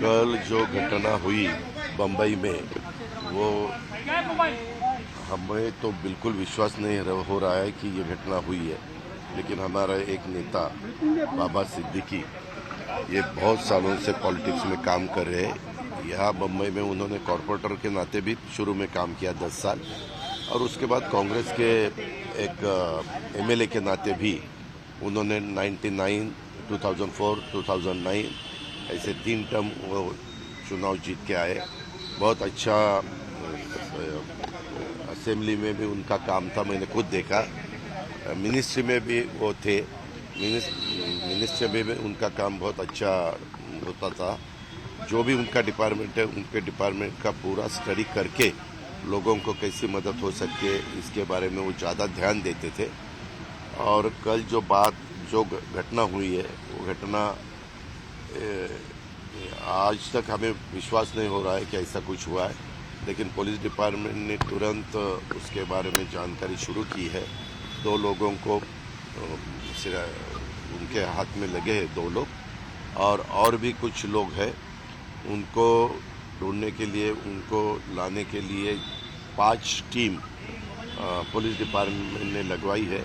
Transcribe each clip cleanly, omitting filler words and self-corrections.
कल जो घटना हुई बम्बई में, वो हमें तो बिल्कुल विश्वास नहीं हो रहा है कि ये घटना हुई है। लेकिन हमारा एक नेता बाबा सिद्दीकी, ये बहुत सालों से पॉलिटिक्स में काम कर रहे हैं। यहाँ बम्बई में उन्होंने कॉरपोरेटर के नाते भी शुरू में काम किया 10 साल, और उसके बाद कांग्रेस के एक एमएलए के नाते भी उन्होंने 99, 2004, 2009 ऐसे 3 टर्म वो चुनाव जीत के आए। बहुत अच्छा असेंबली में भी उनका काम था, मैंने खुद देखा। मिनिस्ट्री में भी वो थे, मिनिस्ट्री में भी उनका काम बहुत अच्छा होता था। जो भी उनका डिपार्टमेंट है, उनके डिपार्टमेंट का पूरा स्टडी करके लोगों को कैसी मदद हो सकती है इसके बारे में वो ज़्यादा ध्यान देते थे। और कल जो घटना हुई है, वो घटना आज तक हमें विश्वास नहीं हो रहा है कि ऐसा कुछ हुआ है। लेकिन पुलिस डिपार्टमेंट ने तुरंत उसके बारे में जानकारी शुरू की है। 2 लोगों को उनके हाथ में लगे हैं, 2 लोग, और भी कुछ लोग हैं। उनको ढूंढने के लिए, उनको लाने के लिए 5 टीम पुलिस डिपार्टमेंट ने लगवाई है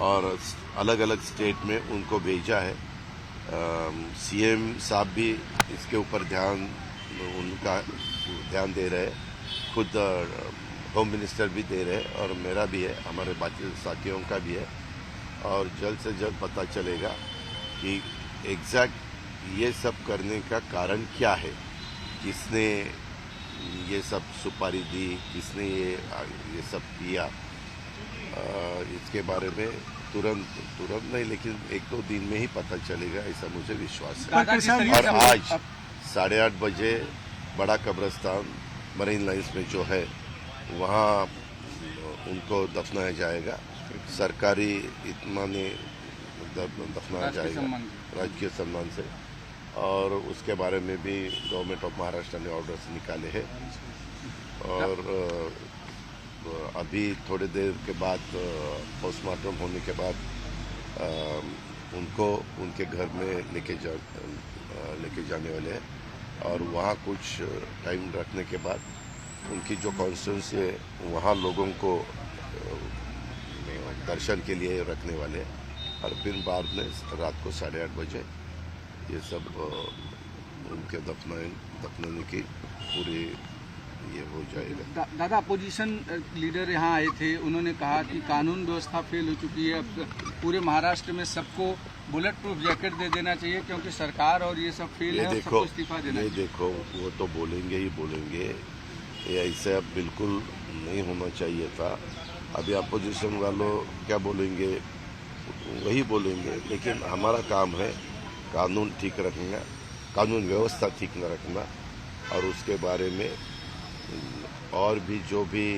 और अलग अलग स्टेट में उनको भेजा है। सीएम साहब भी इसके ऊपर उनका ध्यान दे रहे हैं, खुद होम मिनिस्टर भी दे रहे हैं, और मेरा भी है, हमारे बाकी साथियों का भी है। और जल्द से जल्द पता चलेगा कि एग्जैक्ट ये सब करने का कारण क्या है, किसने ये सब सुपारी दी, किसने ये सब किया। इसके बारे में तुरंत नहीं, लेकिन 1-2 दिन में ही पता चलेगा, ऐसा मुझे विश्वास है। और आज 8:30 बजे बड़ा कब्रिस्तान मरीन लाइन्स में जो है, वहाँ उनको दफनाया जाएगा। सरकारी इत्मीनान दफनाया जाएगा राजकीय सम्मान से। और उसके बारे में भी गवर्नमेंट ऑफ महाराष्ट्र ने ऑर्डर्स निकाले हैं। और अभी थोड़ी देर के बाद पोस्टमार्टम होने के बाद उनको उनके घर में लेके जाने वाले हैं। और वहाँ कुछ टाइम रखने के बाद उनकी जो कॉन्स्टिट्यूंसी है, वहाँ लोगों को दर्शन के लिए रखने वाले हैं। और फिर बाद में रात को 8:30 बजे ये सब उनके दफनाने की पूरी ये हो जाएगा। दादा, अपोजिशन लीडर यहाँ आए थे, उन्होंने कहा कि कानून व्यवस्था फेल हो चुकी है। अब पूरे महाराष्ट्र में सबको बुलेट प्रूफ जैकेट दे देना चाहिए, क्योंकि सरकार और ये सब फेल है और सबको इस्तीफा देना चाहिए। देखो, वो तो बोलेंगे ही बोलेंगे, ये ऐसे अब बिल्कुल नहीं होना चाहिए था। अभी अपोजिशन वालों क्या बोलेंगे, वही बोलेंगे। लेकिन हमारा काम है कानून ठीक रखना, कानून व्यवस्था ठीक न रखना, और उसके बारे में और भी जो भी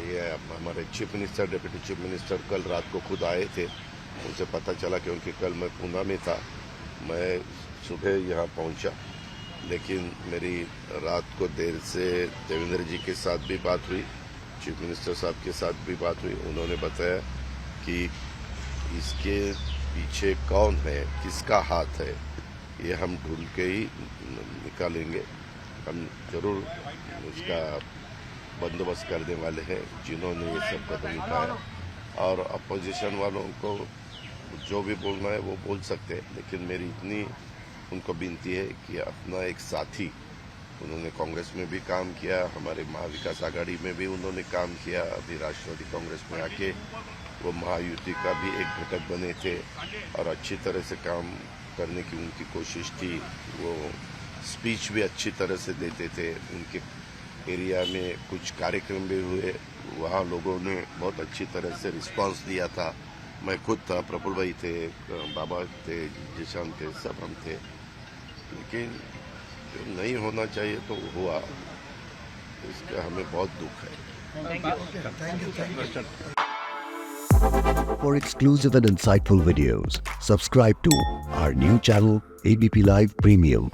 ये हमारे chief minister, deputy chief minister कल रात को खुद आए थे। उनसे पता चला, क्योंकि कल मैं पूना में था, मैं सुबह यहाँ पहुँचा। लेकिन मेरी रात को देर से देवेंद्र जी के साथ भी बात हुई, चीफ मिनिस्टर साहब के साथ भी बात हुई। उन्होंने बताया कि इसके पीछे कौन है, किसका हाथ है, ये हम ढूंढ के ही निकालेंगे। हम जरूर उसका बंदोबस्त करने वाले हैं जिन्होंने ये सब कदम उठाया। और अपोजिशन वालों को जो भी बोलना है वो बोल सकते हैं, लेकिन मेरी इतनी उनको विनती है कि अपना एक साथी, उन्होंने कांग्रेस में भी काम किया, हमारे महाविकास आघाड़ी में भी उन्होंने काम किया, अभी राष्ट्रवादी कांग्रेस में आके वो महायुति का भी एक घटक बने थे और अच्छी तरह से काम करने की उनकी कोशिश थी। वो स्पीच भी अच्छी तरह से देते थे। उनके एरिया में कुछ कार्यक्रम भी हुए, वहाँ लोगों ने बहुत अच्छी तरह से रिस्पांस दिया था। मैं खुद था, प्रफुल्ल भाई थे, बाबा थे, जिशान थे, सब हम थे। लेकिन जो नहीं होना चाहिए तो हुआ, इसका हमें बहुत दुख है। For exclusive and insightful videos, subscribe to our new channel ABP Live Premium.